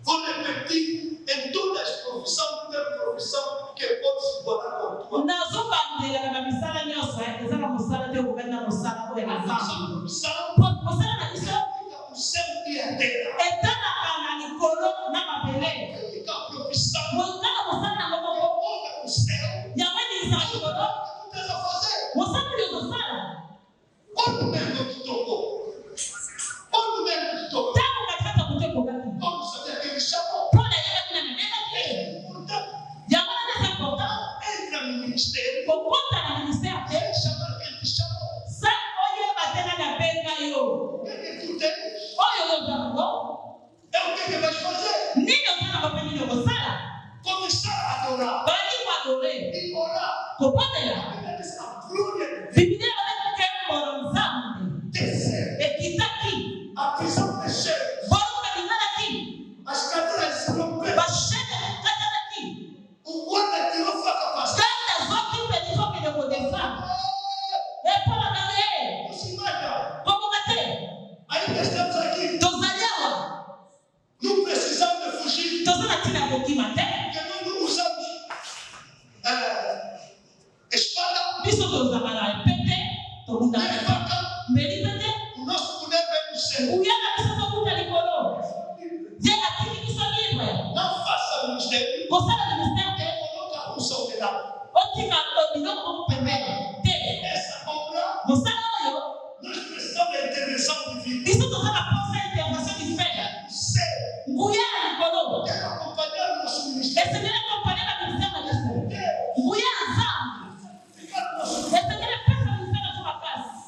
Speaker 1: Vou repetir em todas as profissões, tem profissão que pode se guardar com a tua.
Speaker 3: Nazobandela na misala nyonso ezala mosala te okokenda mosala oyo
Speaker 1: Essa
Speaker 3: elazama
Speaker 1: profissão
Speaker 3: mosala na biso
Speaker 1: fica o seu dia a dia.
Speaker 3: etalaka na likolo na mabele
Speaker 1: Fica a profissão,
Speaker 3: mokala mosala na mokoko
Speaker 1: olha o céu,
Speaker 3: yango elingisaka likolo
Speaker 1: o que tu a fazer?
Speaker 3: mosala oyo ozosala
Speaker 1: Olha o mesmo que tocou. Olha o mesmo que tocou.
Speaker 3: ntango katikati ya moto ekokaki
Speaker 1: Vamos saber que ele chamou.
Speaker 3: mpona yebaki na mememaki
Speaker 1: É importante.
Speaker 3: yango wana eza important
Speaker 1: Entra no ministério,
Speaker 3: kokota na ministère te
Speaker 1: sem chamar quem te chamou.
Speaker 3: sa oyeba te nani abenga yo
Speaker 1: O que tu tens?
Speaker 3: oyo ozango
Speaker 1: É o que vais fazer.
Speaker 3: nini ozanga mpe nini okosala
Speaker 1: Começar a adorar
Speaker 3: bandi koadore
Speaker 1: e orar.
Speaker 3: kobondela
Speaker 1: A Bíblia diz a glória de Deus
Speaker 3: bibilia balaki mbolo nzambe
Speaker 1: descer.
Speaker 3: ekitaki
Speaker 1: A prisão desceu.
Speaker 3: boluka lingalaki
Speaker 1: As cadeiras se romperam.
Speaker 3: bashene ekatalaki
Speaker 1: O guarda tirou faca para cima.
Speaker 3: kanda zoki mpeni kokende kodefa epola nanga
Speaker 1: Não se mata.
Speaker 3: kokoka te
Speaker 1: Ainda estamos aqui.
Speaker 3: tozali awa
Speaker 1: Não precisamos de fugir.
Speaker 3: toza na ntina ya kokima te
Speaker 1: Porque nós não usamos espada,
Speaker 3: biso tozaka na epete tobundaka
Speaker 1: nem
Speaker 3: te
Speaker 1: faca.
Speaker 3: mbeli pe te
Speaker 1: O nosso poder vem do céu.
Speaker 3: uyaka biso tokuta likolo ye atiki biso libre
Speaker 1: Não faça ministério.
Speaker 3: kosala ministère te
Speaker 1: Quem coloca a unção de lá.
Speaker 3: biloko moko pembeni te.
Speaker 5: Essa obra,
Speaker 3: Mosala oyo
Speaker 5: nós precisamos da intervenção divina.
Speaker 3: biso tozala mposa ya intervention divine.
Speaker 5: Ser,
Speaker 3: Nguya ya likolo
Speaker 5: deve acompanhar o nosso ministério.
Speaker 3: esengeli akompane na ministère na biso. Nguya ya nzambe
Speaker 5: Ficar no nosso
Speaker 3: esengeli pesa ministère na biso makasi.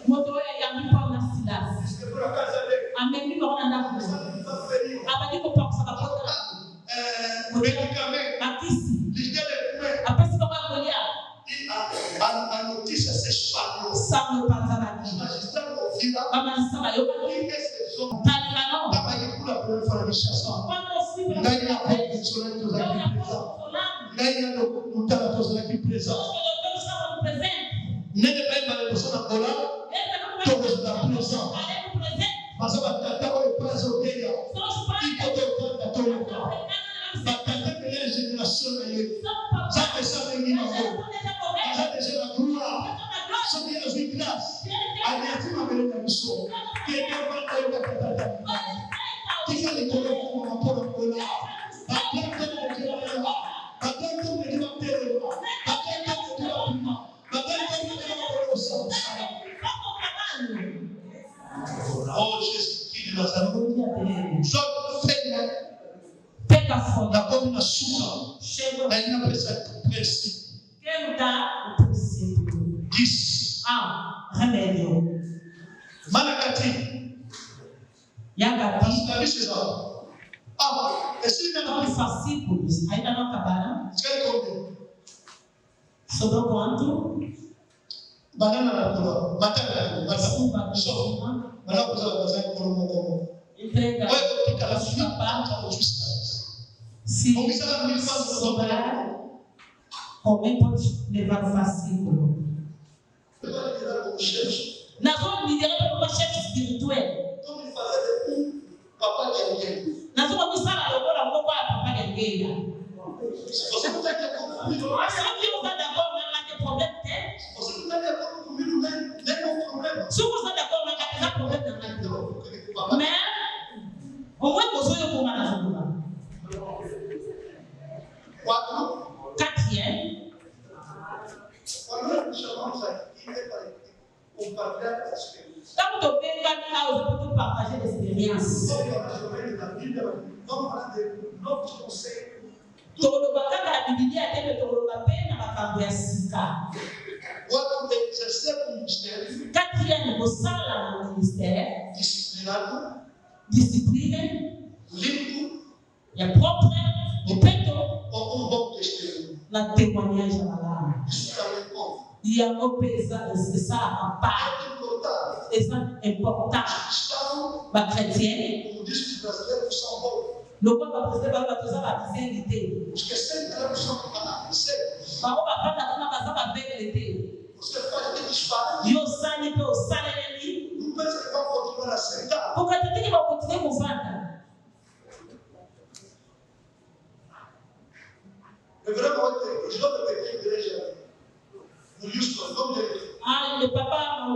Speaker 3: Moto oyo ayambi Paul na Silas
Speaker 5: por acaso dele.
Speaker 3: amemi bango na ndako abandi kopakisa bakota
Speaker 5: Medicamento,
Speaker 3: makisi
Speaker 5: lhes dele comer.
Speaker 3: apesi bango ya kolia
Speaker 5: E a notícia se espalhou.
Speaker 3: sango epanza
Speaker 5: Os
Speaker 3: baki
Speaker 5: magistrados ouviram
Speaker 3: bamanisa bayokaki
Speaker 5: que esses homens
Speaker 3: talingano
Speaker 5: estavam aí por a primeira formação.
Speaker 3: wana osimba
Speaker 5: Ndani ya profissionais aqui presentes. Ndani ya mutalatos aqui presentes. Nele bem para pessoa na bola, todos da prisão. Mas a batata oi faz o dia. E todo mundo toca. Batata que é geração aí. Já pensava em mim agora. Já deixa na rua. Sobre as vidas. A minha prima me lembra disso. Que é para eu batata. Que ele colocou uma porra bola. Batata que é batata que vai ter. Batata que vai prima. Oh, Jesus, filho de Nazaré. Joga feia
Speaker 3: pega fogo
Speaker 5: na como na sua.
Speaker 3: chega
Speaker 5: Daí na prece.
Speaker 3: quero dar o princípio
Speaker 5: Diz.
Speaker 3: remédio
Speaker 5: Malacati.
Speaker 3: yagati
Speaker 5: Pastor Bishop. Esse ainda não
Speaker 3: os fascículos ainda não acabaram
Speaker 5: escreve comigo.
Speaker 3: sobrou quanto?
Speaker 5: Banana na rua. Batata.
Speaker 3: Suba
Speaker 5: Só.
Speaker 3: cima
Speaker 5: Banana para fazer como.
Speaker 3: entrega
Speaker 5: Wewe fica na fila
Speaker 3: parte
Speaker 5: para os fiscais.
Speaker 3: se
Speaker 5: Vamos estar no faz
Speaker 3: sobrar alguém pode levar o fascículo
Speaker 5: como chefe.
Speaker 3: nós vamos liderar para uma chefe espiritual
Speaker 5: Vamos fazer papai de alguém.
Speaker 3: nós vamos começar a logorar um pouco a papai de alguém
Speaker 5: Se você não está de acordo comigo,
Speaker 3: se não tem usar da cor não tem problema tem
Speaker 5: se você não está de acordo comigo, nem é um problema.
Speaker 3: se usar da cor não tem problema não
Speaker 5: Papai,
Speaker 3: mais o meu gozo eu vou na zona
Speaker 5: 4.
Speaker 3: quatrième
Speaker 5: Quando nós chamamos aqui, é para compartilhar as experiências.
Speaker 3: quand tu viens là vous pouvez partager l'expérience
Speaker 5: Vamos falar sobre a Bíblia, vamos falar de novos conceitos.
Speaker 3: toloba kaka na bibilia te me toloba pe na makambo ya sika
Speaker 5: Quando exercer o ministério
Speaker 3: quatrième kosala na ministère
Speaker 5: disciplinado,
Speaker 3: discipline
Speaker 5: limpo,
Speaker 3: ya propre mopeto
Speaker 5: com bom testemunho.
Speaker 3: na témoignage ya malamu
Speaker 5: Isso também conta.
Speaker 3: yango mpe esalaka part
Speaker 5: É importante.
Speaker 3: eza important
Speaker 5: Cristãos,
Speaker 3: bachrétien
Speaker 5: como diz os brasileiros, são bons.
Speaker 3: lokola baprésident bato toza babiseli te
Speaker 5: Os que sempre são analistas.
Speaker 3: bango bafanda kuna baza bavele te
Speaker 5: Você faz e desfaz.
Speaker 3: yo osali mpe osaleleli
Speaker 5: Não pensa que vai continuar a aceitar.
Speaker 3: pokatetiki bakontinue kovanda
Speaker 5: Reverendo ontem, os jovens que tem igreja no Houston, o nome dele.
Speaker 3: le papa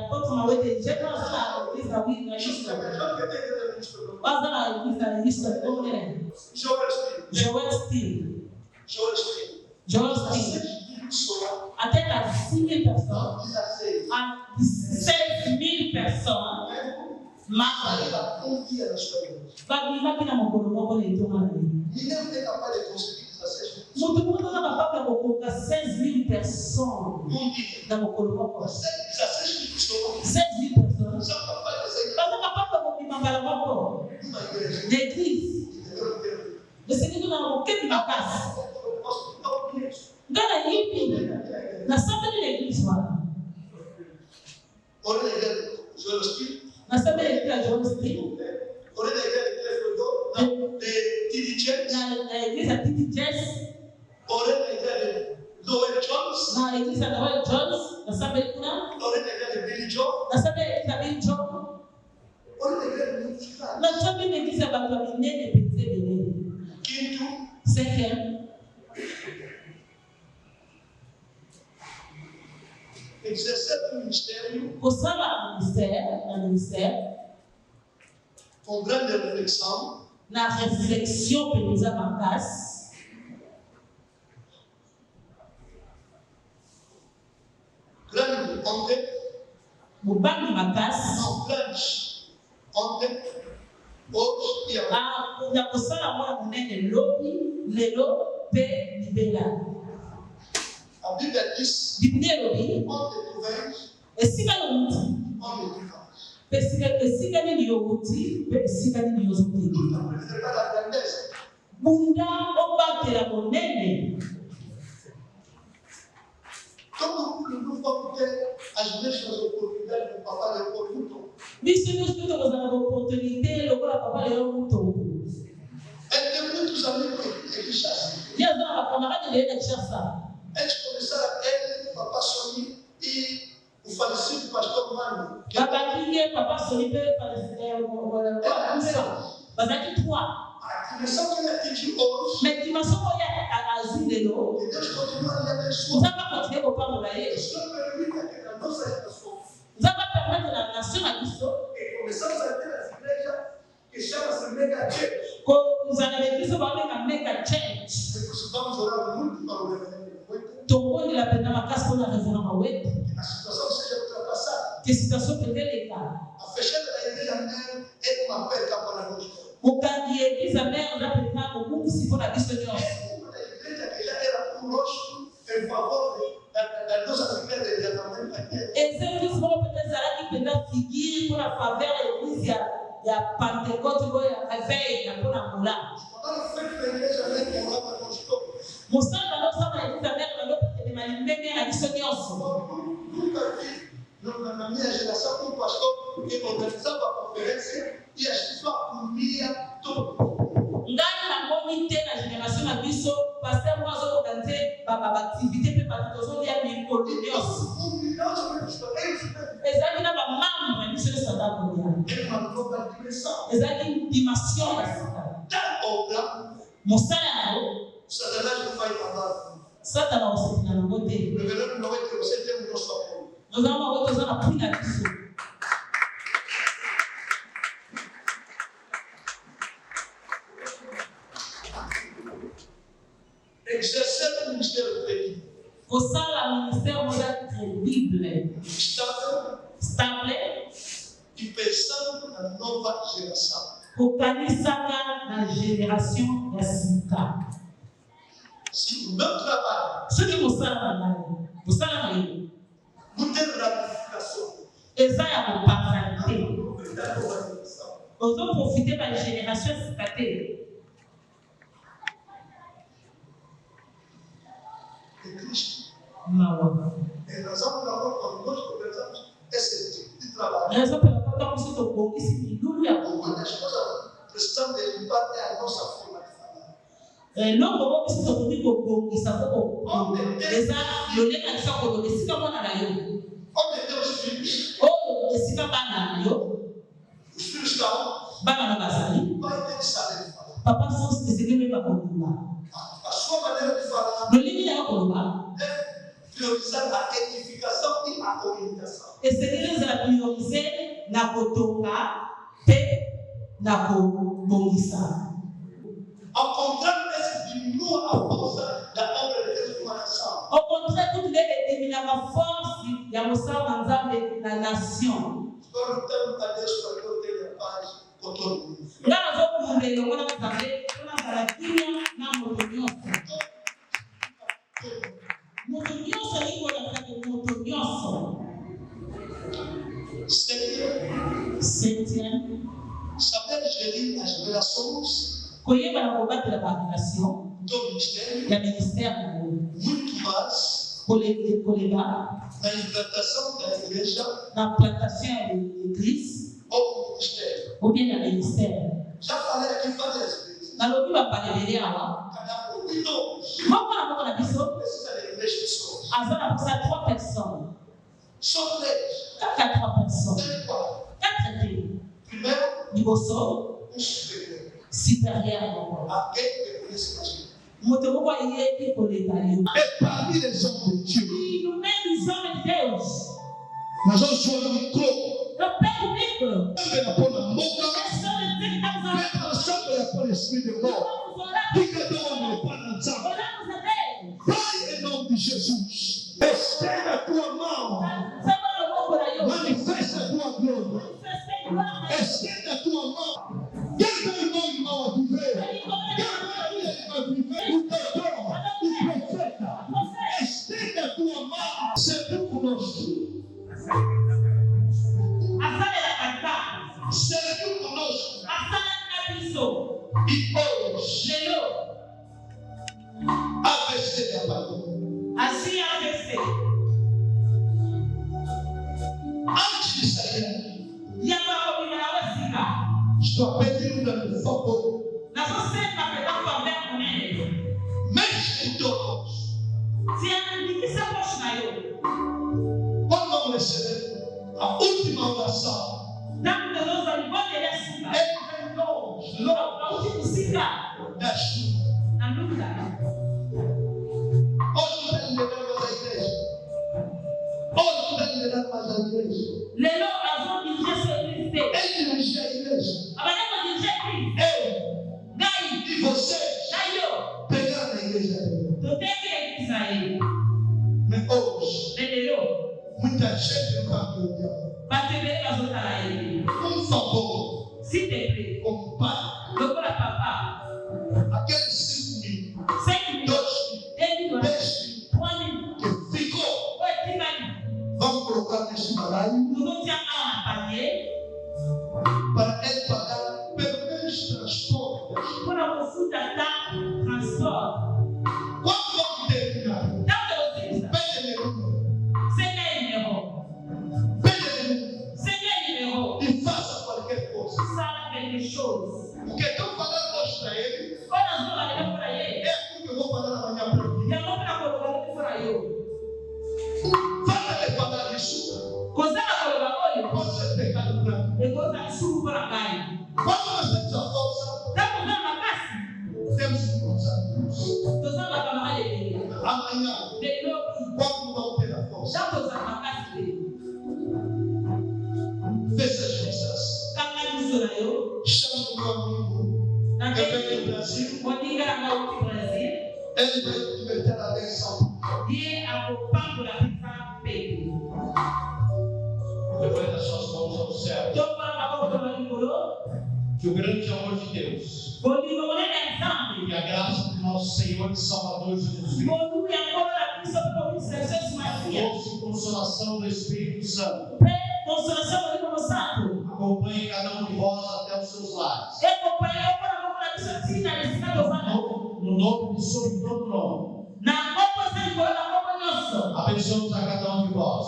Speaker 3: apôtre mawete je na aza na église na wi na
Speaker 5: Os
Speaker 3: houston
Speaker 5: jovens que tem igreja no Houston.
Speaker 3: aza na église na houston omene
Speaker 5: Joel Steele.
Speaker 3: joel steele
Speaker 5: Joel Steele.
Speaker 3: joel
Speaker 5: 16
Speaker 3: steele
Speaker 5: mil pessoas.
Speaker 3: atteint à 6 000 personnes
Speaker 5: 16.
Speaker 3: à 16 000 personnes maka
Speaker 5: Ainda um dia na sua igreja.
Speaker 3: babimaki na mokolo moko na etonga na ye
Speaker 5: Ninguém é capaz de conseguir 16 mil pessoas.
Speaker 3: moto moko toza capable ya kokoka 16 000 personnes
Speaker 5: Um dia.
Speaker 3: na mokolo moko
Speaker 5: 16 mil pessoas
Speaker 3: 16 000 personnes
Speaker 5: são capazes de sair
Speaker 3: baza capable ya kobima mbala moko
Speaker 5: de uma igreja.
Speaker 3: l'église esengeli na mokebi makasi ngai nayibi nasambeli na église wana
Speaker 5: Olha a igreja de Joel Steele.
Speaker 3: nasambeli église ya joel steele
Speaker 5: Olha a igreja de Telefone, de T.D. Jakes.
Speaker 3: na église ya titi jes
Speaker 5: Olha a igreja de Noel Jones.
Speaker 3: na église ya noel jones nasambeli kuna
Speaker 5: Olha a igreja de Billy Joe.
Speaker 3: nasambeli église ya bill john
Speaker 5: Olha a igreja de muitos caras.
Speaker 3: nasambeli église ya bato ya minene penza ebele
Speaker 5: Quinto,
Speaker 3: cinquième
Speaker 5: exercer o ministério
Speaker 3: kosala na ministère
Speaker 5: com grande reflexão
Speaker 3: na réflexion que nous avons en place.
Speaker 1: Grande ontem,
Speaker 3: Mubangi makasi.
Speaker 1: não grande ontem, hoje e amanhã.
Speaker 3: Na kusala mwa munene lobi, lelo, pe, libela.
Speaker 1: A Bíblia diz,
Speaker 3: Biblia lobi,
Speaker 1: onde tu vens,
Speaker 3: esika yomuti,
Speaker 1: onde tu vais.
Speaker 3: esika nini yomuti, pe esika nini yozuti.
Speaker 1: Tudo apresentar a grandeza.
Speaker 3: Bunda obatela monene.
Speaker 1: Todo mundo não pode ter as mesmas oportunidades do papai e o mundo.
Speaker 3: Biso nós temos a oportunidade, lokola papa leo muto.
Speaker 1: Ele tem muitos amigos em Kinshasa.
Speaker 3: Dia zana camarada dele de Kinshasa.
Speaker 1: Eles começaram ele, papai Soni e o falecido pastor Mano.
Speaker 3: Papa Kinge, papa Soni pe bazaki trois.
Speaker 1: A dimensão que ele atingiu hoje,
Speaker 3: Mais dimension ya azul lelo.
Speaker 1: que Deus continua a lhe abençoar.
Speaker 3: Nous avons continué au pas de
Speaker 1: O Senhor permita que na nossa geração,
Speaker 3: Nous allons permettre la nation à Kiso,
Speaker 1: que começamos a ter as igrejas que chama-se Mega Church.
Speaker 3: que nous allons l'église va avec un mega church.
Speaker 1: E precisamos orar muito para o reverendo muito,
Speaker 3: Ton de la peine à ma casse pour la référence web.
Speaker 1: que a situação seja ultrapassada.
Speaker 3: Que situation peut être les cas.
Speaker 1: A fechada da igreja mesmo é uma perca para nós.
Speaker 3: O candidato église a mère on a préparé beaucoup si pour la question.
Speaker 1: É uma da igreja que já era conosco em favor da nossa figura de tratamento aqui.
Speaker 3: Et c'est juste pour peut-être ça qui peut être figure pour la faveur l'église il y a Pentecôte il y a réveil pour la moula.
Speaker 1: Quando foi para a igreja mesmo morava nós todos.
Speaker 3: Mostrando a nossa église a mère on a de manière à question.
Speaker 1: Nunca vi na minha geração um pastor que organizava a conferência e as pessoas comiam tudo.
Speaker 3: Ngani na comité na génération na biso pasteur moi zo organiser ba activité pe ba tozo lia mikolo nyos. Ezaki na ba membre na biso sa da kolia. Ezaki dimension basika. Mosala ngo Satana osina na ngote. Nous avons besoin de prendre la biso.
Speaker 1: Exercer o ministério cristão.
Speaker 3: Au sein du ministère moderne crédible, stable,
Speaker 1: E pensando na nova geração.
Speaker 3: focalisaka na génération ya sika.
Speaker 1: Se o meu trabalho
Speaker 3: Soki mosala na ngai, mosala na yo,
Speaker 1: não tem ramificação,
Speaker 3: eza ya kopakana te.
Speaker 1: aproveitar a nova geração.
Speaker 3: Ozoprofite ba génération ya sika te.
Speaker 1: É Cristo.
Speaker 3: Mawa.
Speaker 1: É razão pela qual quando nós conversamos esse tipo de trabalho,
Speaker 3: Raison pela qual nós precisamos tobongisi milulu ya
Speaker 1: uma
Speaker 3: Kongo.
Speaker 1: das coisas que precisamos de limpar é a nossa forma de falar.
Speaker 3: Eloko ngo biso tokoki kobongisa po eza lolenge bisa koloba esika mwana na yo.
Speaker 1: Onde tem os filhos,
Speaker 3: Oyo esika bana na yo,
Speaker 1: os filhos estão,
Speaker 3: bana na bazali.
Speaker 1: vai ter que saber falar.
Speaker 3: Papa fonce esengeli bakoloba.
Speaker 1: A sua maneira de falar
Speaker 3: Lolenge ya koloba
Speaker 1: deve priorizar a edificação e a orientação.
Speaker 3: esengeli ezala priorize na kotonga pe na kobongisa.
Speaker 1: Ao contrário, esse diminua a força da obra de Deus numa nação.
Speaker 3: Au contraire, toute l'élimination force ya mosala na Nzambe na nation.
Speaker 1: Estou lutando a Deus para que eu tenha paz com todo mundo.
Speaker 3: Nga nazokunda elongo na Nzambe mpona azala kimia na moto nyonso. Moto nyonso alingi kolakisaka moto nyonso. Septième,
Speaker 1: Saber gerir as relações
Speaker 3: koyeba na kobatela barelation
Speaker 1: do ministério,
Speaker 3: ya ministère na yo.
Speaker 1: muito mais
Speaker 3: Kolega
Speaker 1: na implantação da igreja
Speaker 3: na plantation ya l'église
Speaker 1: ou ministério.
Speaker 3: ou bien na ministère.
Speaker 1: Já falei aqui várias vezes.
Speaker 3: Nalobi bapalebele awa.
Speaker 1: Cada um de nós
Speaker 3: Moko na moko na biso
Speaker 1: precisa de 3 pessoas.
Speaker 3: aza na posa 3 personnes.
Speaker 1: Só 3.
Speaker 3: Kaka 3 personnes.
Speaker 1: Tem 4.
Speaker 3: 4 te.
Speaker 1: Primeiro,
Speaker 3: Liboso
Speaker 1: superior.
Speaker 3: supérieur moko.
Speaker 1: Alguém que conhece mais gente.
Speaker 3: Moto moko ayebi koleka yo.
Speaker 1: Et parmi les hommes de Dieu,
Speaker 3: E no meio dos homens de Deus,
Speaker 1: nós vamos jogar no micro.
Speaker 3: eu pego o micro.
Speaker 1: Também na porta da boca.
Speaker 3: Essa é a que estamos
Speaker 1: Pega na chapa da porta servir de mort. Diga de onde para dançar. Pai, em nome de Jesus, estenda a tua mão, manifesta a tua glória, estenda a tua mão. Quem vai meu irmão a viver? Quem vai a viver? O doutor, o profeta, estenda a tua mão, sempre conosco. Serviu conosco. E hoje, AVC da palavra. Antes de sair aqui, estou pedindo um favor. Mexe em teu rosto. Quando vamos receber a última oração, da chuva. Hoje não tem liderar mais a igreja. Hoje não tem liderar mais a igreja. Ele dirige a igreja. Eu e vocês pegaram na igreja dele. Mas hoje, muita gente não está me olhando. Por favor, compadre. Aqueles 5 mil, 2 mil, 10 mil que ficou, vamos colocar nesse balaio para ele pagar pelo menos transporte. Quando vamos terminar, pede-lhe e faça qualquer coisa. O que estou falando hoje para ele é aquilo que eu vou falar amanhã para ele. Falta de pagar isso. Pode ser pecado grande. Quando nós temos a força, temos que usar. Amanhã, quando vamos ter a força, fecha as vistas. Chama o meu amigo. Eu venho do Brasil. Ele vai te meter a benção. Levanta as suas mãos ao céu. Que o grande amor de Deus e a graça do nosso Senhor e Salvador Jesus Cristo, doce consolação do Espírito Santo, acompanhe cada um de vós até os seus lares. No nome de sobre todo nome. Abençoamos a cada um de vós.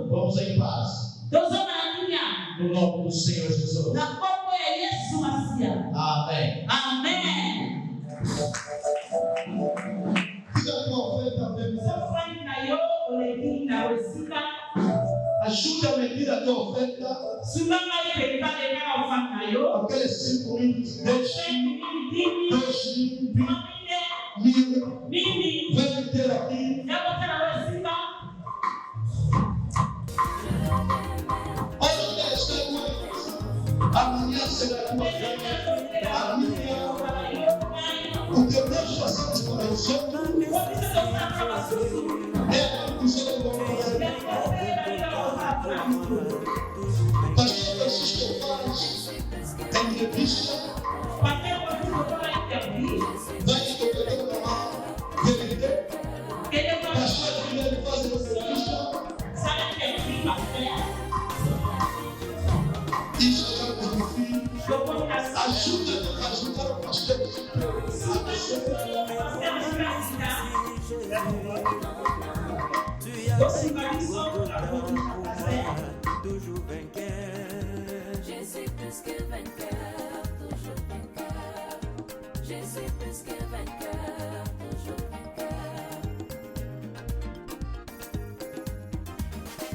Speaker 1: Vamos em paz. No nome do Senhor Jesus. Amém. Fica com a oferta mesmo. Ajuda a medir a tua oferta. Aqueles 5 mil, 10 mil, 2 mil, 1000. Vem meter aqui. Hoje está tua. Amanhã será tua fé. A minha. O que nós fazemos para os outros é o que os outros vão fazer. Pastor Francisco faz entrevista, vai escolher uma verdadeira. Pastor Guilherme faz entrevista. Isso é o fim. Ajuda o pastor.
Speaker 3: Você vai